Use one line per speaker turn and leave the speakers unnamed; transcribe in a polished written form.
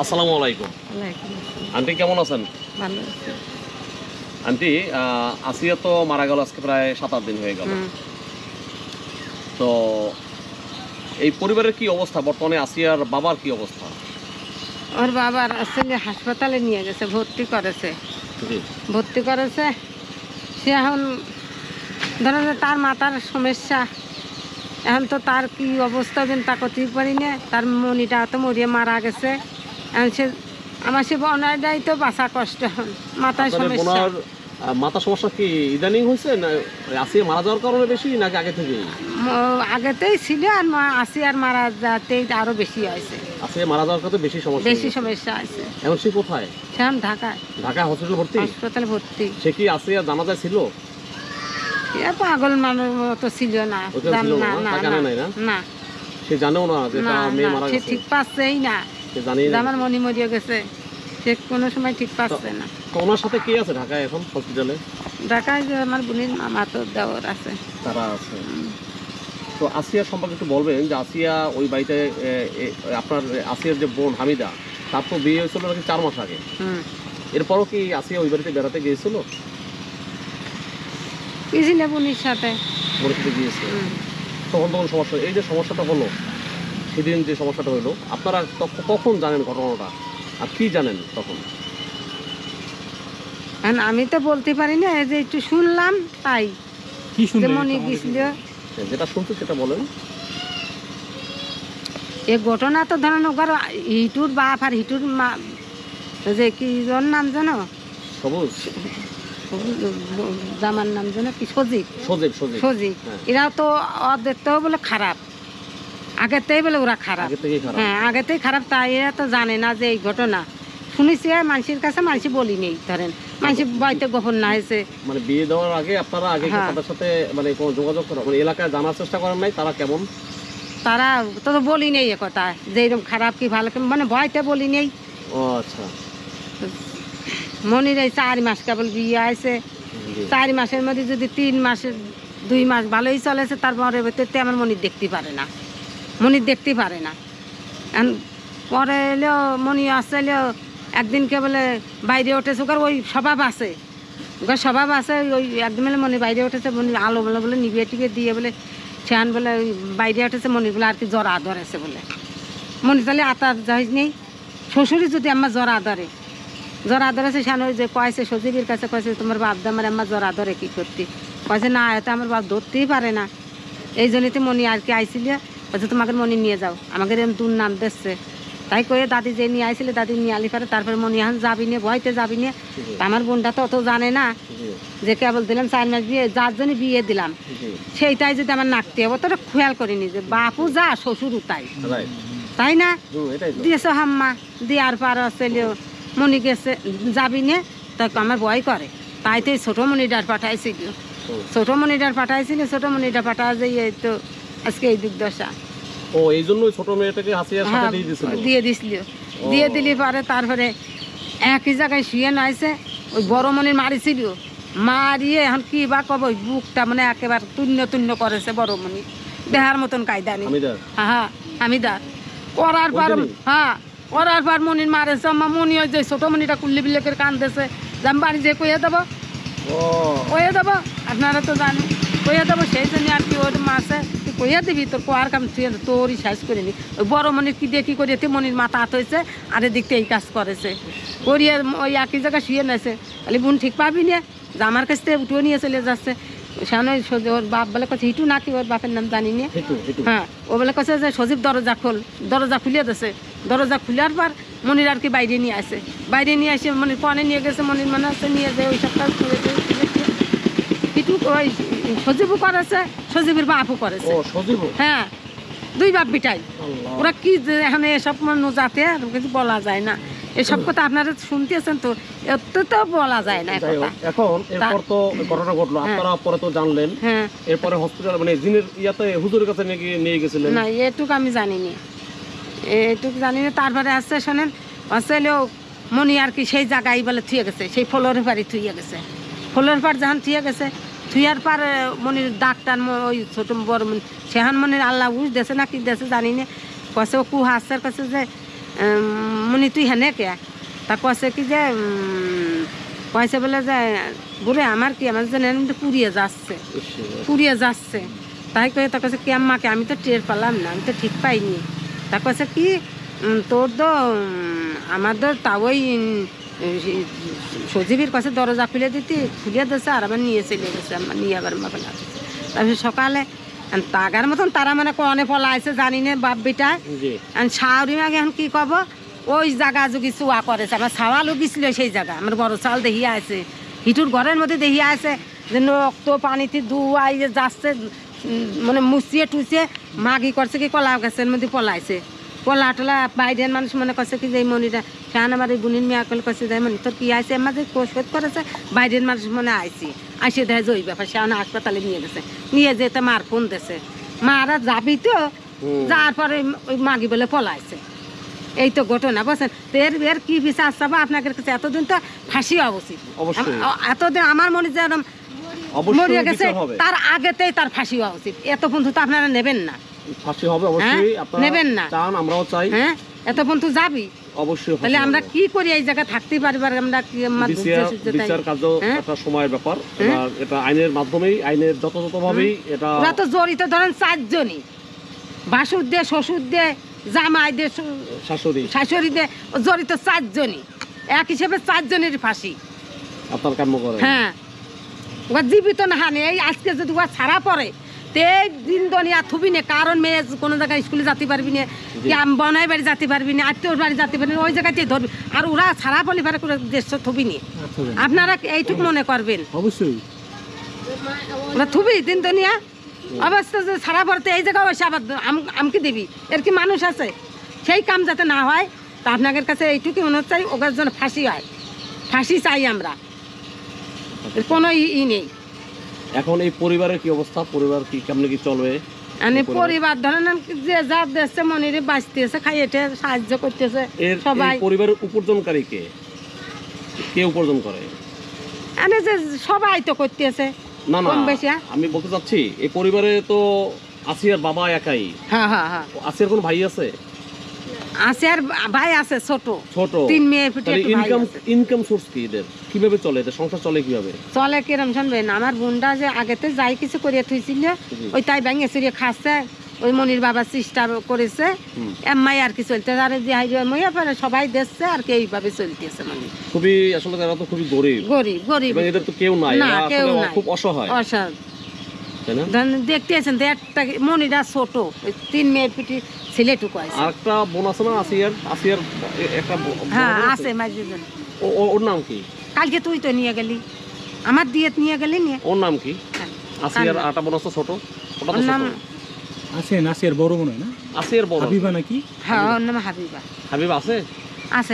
আসসালামু আলাইকুম। আন্টি কেমন আছেন?
ভালো আছি।
আন্টি আসিয়া তো মারা গেল আজকে প্রায় 7-8 দিন হয়ে গেল। তো এই পরিবারের কি অবস্থা বর্তমানে? আসিয়ার বাবার কি অবস্থা?
ওর বাবার আসলে হাসপাতালে নিয়ে গেছে, ভর্তি করেছে।
জি।
ভর্তি করেছে, সে এখন ধরেন যে তার মাথার সমস্যা, এখন তো তার কি অবস্থা হবে তা করতেই পারি না। তার মনিটা তো মরিয়ে মারা গেছে, এখন সে আমার সে বনাটাই তো বাঁচা কষ্ট, এখন মাথায়
আপনাদের
সমস্যা।
বোনার মাথা সমস্যা কি ইদানিং হয়েছে না আসিয়া মারা যাওয়ার কারণে বেশি নাকি আগে থেকে?
আগেতেই ছিল, আর আসিয়ার মারা যাতেই আরো বেশি হয়েছে।
আসিয়া মারা যাওয়ার কারণে বেশি সমস্যা
বেশি সমস্যা আছে।
এখন সে কোথায়?
সে এখন ঢাকায়
ঢাকা হসপিটাল ভর্তি?
হাসপাতালে ভর্তি।
সে কি আসিয়া জানাজায় ছিল?
এ পাগল মানুষ মতো ছিল না। না,
সে জানেও না যে তার মেয়ে মারা
সে
গেছে?
ঠিক পাচ্ছেই না।
সে জানি না
আমার মনি মরিয়ে গেছে, সে কোনো সময় ঠিক পাচ্ছে না।
তো ওনার সাথে কে আছে ঢাকায় এখন হসপিটালে?
ঢাকায় যে আমার বোনের মামা তো দেওয়ার আছে,
তারা আছে। তো আসিয়া সম্পর্কে একটু বলবেন যে আসিয়া ওই বাড়িতে আপনার আসিয়ার যে বোন হামিদা, তার তো বিয়ে হয়েছিল নাকি 4 মাস আগে। এরপরও কি আসিয়া ওই বাড়িতে বেড়াতে গিয়েছিল?
গেছিল বোনের সাথে।
বোনের সাথে গিয়েছে। তখন সমস্যা, এই যে সমস্যাটা হলো সেদিন যে সমস্যাটা হলো, আপনারা কখন জানেন ঘটনাটা আর কি জানেন তখন?
আমি তো বলতে পারি না, এই যে একটু শুনলাম তাই।
কি শুনলেন?
মনে গেছিল
যেটা শুনতে সেটা বলেন।
এই ঘটনা তো ধরেন ওর হিটুর বাপ আর হিটুর মা, যে কি ওর নাম জানো?
সবুজ
জামার নাম জানো কি? সজীব। সজীব এরাও তো দেখতেও বলে খারাপ, আগেতেই বলে ওরা খারাপ। হ্যাঁ, আগেতেই খারাপ, তাই এরা তো জানে না যে এই ঘটনা। শুনেছি মানুষের কাছে, মানুষ বলি নেই, ধরেন মানুষ বাড়িতে গোপন না হয়েছে।
মানে বিয়ে দেওয়ার আগে আপনারা আগে তাদের সাথে মানে কোনো যোগাযোগ করা, মানে এলাকায় জানার চেষ্টা করেন নাই তারা কেমন?
তারা তো বলি নেই এ কথা যে এরকম খারাপ কি ভালো, মানে ভয়তে বলি নেই।
ও আচ্ছা।
মনির এই 4 মাস কেবল বিয়ে আছে, 4 মাসের মধ্যে যদি 3 মাসের 2 মাস ভালোই চলেছে, তারপরে ভেতরতে আমার মনির দেখতে পারে না, মনির দেখতে পারে না। পরে এলেও মনি আসলেও একদিনকে বলে বাইরে উঠেছে, ওখানে ওই স্বভাব আছে, ওখানে স্বভাব আছে। ওই একদিন বলে মনি বাইরে উঠেছে, মনির আলো বলে বলে নিভিয়ে টিভিয়ে দিয়ে বলে সেখান বলে ওই বাইরে উঠেছে, মনির বলে আর কি জ্বর ধরেছে বলে। মনি তাহলে আতার যাই নেই, শ্বশুরই যদি আমার জ্বর ধরেছে, সেখানে ওই যে কয়েছে সজীবের কাছে কয়েছে তোমার বাপ দা আমার আমার জ্বর ধরে কী করতে, কয়েছে না এত আমার বাপ ধরতেই পারে না। এই জন্যই তো মনি আর কি আইছিল, বলছে তোমাকে মনি নিয়ে যাও, আমাকে এরকম দুর নাম দিচ্ছে। তাই করে দাদি যে নিয়ে আইছিলে, দাদি নিয়ে আলি পারে, তারপরে মনি এখন যাবি নিয়ে ভয়তে যাবি নিয়ে। আমার বোনটা তো অত জানে না যে কেবল দিলাম 4 মাস বিয়ে, যার জন্য বিয়ে দিলাম সেইটাই যদি আমার নাকতে হবে, তোরা খেয়াল করিনি যে বাপু যা শ্বশুরও তাই, তাই না? দিয়েছ হাম্মা দিয়ার পার চলেও মনি গেছে যাবি নে, তাই আমার ভয় করে। তাই তো ছোটো মনিটার পাঠাইছিল, ছোটো মনিটার পাঠা যে এই তো আজকে এই দুর্দশা।
ও এই জন্য ছোট মেয়েটাকে হাসিয়ার সাথে দিয়ে দিছিল।
দিয়ে দিলি পরে তারপরে একই জায়গায় শুয়ে নাইছে, ওই বড় মনির মারিছিল, মারিয়ে এখন কি বা কব, ওই বুকটা মানে একেবারে তুন্য করেছে বড় মনি, দেহার মতন কায়দা নেই। হ্যাঁ হামিদার করার পর মনির মারেছে। আমার মনি ওই যে ছোটো মনিটা কুল্লি বিলেকের কান্দেছে, যে আমি বাড়ি যে কইয়ে দেবো, আপনারা তো জানেন, কইয়ে দেবো। সেই জন্য আর কি ওর মাসে তুই কইয়া দিবি, তোর কোয়ার কাম তুই তোরই সাইজ করে নি। ওই বড় মনির কি দিয়ে কী করিয়েছে, মনির মাথা হাত হয়েছে, আর এদিকটা এই কাজ করেছে, করিয়ে ওই একই জায়গায় শুয়ে নেছে। তাহলে বোন ঠিক পাবি না যে আমার কাছ থেকে উঠেও নিয়ে চলে যাচ্ছে। সেখানে ওর বাপ বলে কথা হিটু নাকি ওর বাপের নাম জানি না। হ্যাঁ, ও বলে কথা যে সজীব দরজা খুলিয়ে দিয়েছে। দরজা খুলার পর মনির আর কি বাইরে নিয়ে আসে, মনির কনে নিয়ে গেছে, মনির মনে আছে নিয়ে যায় ওই সপ্তাহ হিটু ওই সজীবও করেছে, সজীবের বাপও করেছে। হ্যাঁ, 2 বাপ বিটাই। ওরা কি এখন এসব যাতে কিছু বলা যায় না, এসব কথা আপনারা শুনতেছেন তো, এত তো বলা যায় না।
এখন এরপর তো ঘটনা ঘটলো, আপনারা পরে তো জানলেন, এরপরে হসপিটাল মানে জিনের ইয়াতে হুজুরের কাছে নিয়ে গেছিলেন? না,
এটুকু আমি জানি না, তারপরে আসছে শোনেন, আসলেও মনি আর কি সেই জায়গায় বলে থুয়ে গেছে, সেই ফ্লোরের বাড়ি থুয়ে গেছে। ফ্লোরের পার যখন থুয়ে গেছে, থুয়ার পর মনির ডাক্তার ওই ছোট বড় মনি সেহান মনির আল্লাহ উস দেশে না কি দেশে জানি না, কছে ও হাসের কাছে যে মনি তুই হেনে কে তা কছে কি যে কয়েছে বলে যে বুড়ে আমার কি আমার যেন কুড়িয়ে যাচ্ছে কুড়িয়ে যাচ্ছে তাই কয়ে তা কাছে কি আম্মাকে আমি তো টের পেলাম না আমি তো ঠিক পাইনি তা কাছে কি তোর তো আমার তো তাওই সজীবের কাছে দরজা খুলে দিতি খুলে দিয়েছে আর আবার নিয়ে চলে গেছে আমার নিয়ে আবার মা ফেলা তারপরে সকালে তাগার মতন তারা মানে কনে পলাইছে জানি না বাপ বেটা শাওরি মাগে এখন কি কব ওই জায়গা যুগি চুয়া করেছে আমার ছাওয়ালও গেছিল সেই জায়গা আমার বড় চাল দেখিয়ে আছে হিটুর ঘরের মধ্যে দেখিয়ে আছে যে রক্ত পানিতে দুয়াই যাচ্ছে মানে মুছিয়ে টুচিয়ে মাগি করছে কি কলা গাছের মধ্যে পলাইছে পলা টলা বাইরের মানুষ মনে করছে কি যে এই মনিটা ফ্যান আমার এই বুনির মেয়ে আকল করছে যে মনি তোর কি আইছে আমার যে কোষত করেছে বাইরের মানুষ মনে আইসি আইসে দেয় যে ওই ব্যাপার সে হাসপাতালে নিয়ে গেছে নিয়ে যেতে মার ফোন দিয়েছে মারা যাবি তো যাওয়ার পরে ওই মাগি বলে পলাইছে এই তো ঘটনা বলছেন তো এর কি বিচার চাবো আপনাদের কাছে এতদিন তো ফাঁসি হওয়া উচিত এতদিন আমার মনে যে এরকম মরিয়া গেছে তার আগেতেই তার ফাঁসি হওয়া উচিত এত বন্ধু তো আপনারা নেবেন না
ফাঁসি হবে অবশ্যই আপনারা
নেবেন না
চান আমরাও চাই
হ্যাঁ এত বন্ধু যাবি
অবশ্যই
তাহলে আমরা কি করি এই জায়গা থাকতে পারবার আমরা কি
বিচার কার্য একটা সময়ের ব্যাপার এটা আইনের মাধ্যমেই আইনের যথাযথভাবেই এটা
ওরা তো জড়িত ধরেন 4 জনই বাসুর দিয়ে শ্বশুর দিয়ে জামাই দিয়ে শাশুড়ি দিয়ে জড়িত 4 জনই এক হিসেবে 4 জনের ফাঁসি
আপনার কাম্য করে
হ্যাঁ ওরা জীবিত না হানে এই আজকে যদি ওরা ছাড়া পড়ে তে দিন দুনিয়া থুবি না কারণ মেয়ে কোনো জায়গায় স্কুলে যেতে পারবি না কি বনাই বাড়ি যেতে পারবি না আত্মীয় বাড়ি যেতে পারবি না ওই জায়গাতেই ধরবি আর ওরা ছাড়া পড়লে পারে কোনো দেশ থুবি নি আপনারা এইটুকু মনে করবেন
অবশ্যই
ওরা থুবি দিন দুনিয়া অবস্থা যে ছাড়া পড়তে এই জায়গায় এসে আবার আমকে দিবি এর কি মানুষ আছে সেই কাম যাতে না হয় তা আপনাদের কাছে এইটুকু অনুরোধ চাই ওদের জন্য ফাঁসি হয় ফাঁসি চাই আমরা কোনো নেই
এখন এই পরিবারের কি অবস্থা পরিবার কি কেমনে কি চলবে
পরিবার ধরেন যে যা দেশে মনিরে বাঁচতেছে খাইয়েছে সাহায্য করতেছে সবাই
পরিবারের উপার্জনকারী কে উপার্জন করে
এনে যে সবাই তো করতেছে
না না আমি বলতে চাচ্ছি এই পরিবারে তো আসিয়ার বাবা একাই
হ্যাঁ হ্যাঁ হ্যাঁ
আসিয়ার কোনো ভাই আছে
আছে আর ভাই আছে ছোট
ছোট
3 মেয়ে ফুটে
ইনকাম সোর্স কি এদের কিভাবে চলে এদের সংসার চলে কিভাবে
চলে কিরম শুনবেন আমার বোনটা যে আগেতে যাই কিছু করিয়া থুইছিল ওই তাই ব্যাঙে চুরিয়ে খাচ্ছে ওই মনির বাবা চেষ্টা করেছে এমআই আর কি চলতে আর যে মইয়া পরে সবাই দেখছে আর কি এইভাবে চলতেছে মানে
খুবই আসলে তারা তো খুবই গরিব
গরিব গরিব
এবং এদের তো কেউ নাই
আসলে
খুব অসহায়
অসহায় দেখতেছেন তো একটা মনিরা ছোট 3 মেয়ে পিটি ছেলেটুকু আছে
আর একটা বোন আছে না আসিয়ার একটা
হ্যাঁ আছে মাঝজন
ওর নাম কি
কালকে তুই তো নিয়ে গেলি আমার দিয়ে নিয়ে গেলি নিয়ে
ওর নাম কি আসিয়ার আটা বোন আছে ছোট ওর নাম
আসিয়ার বড় বোন না আসিয়ার বড় হাবিবা নাকি
হ্যাঁ ওর নাম হাবিবা
আছে
আছে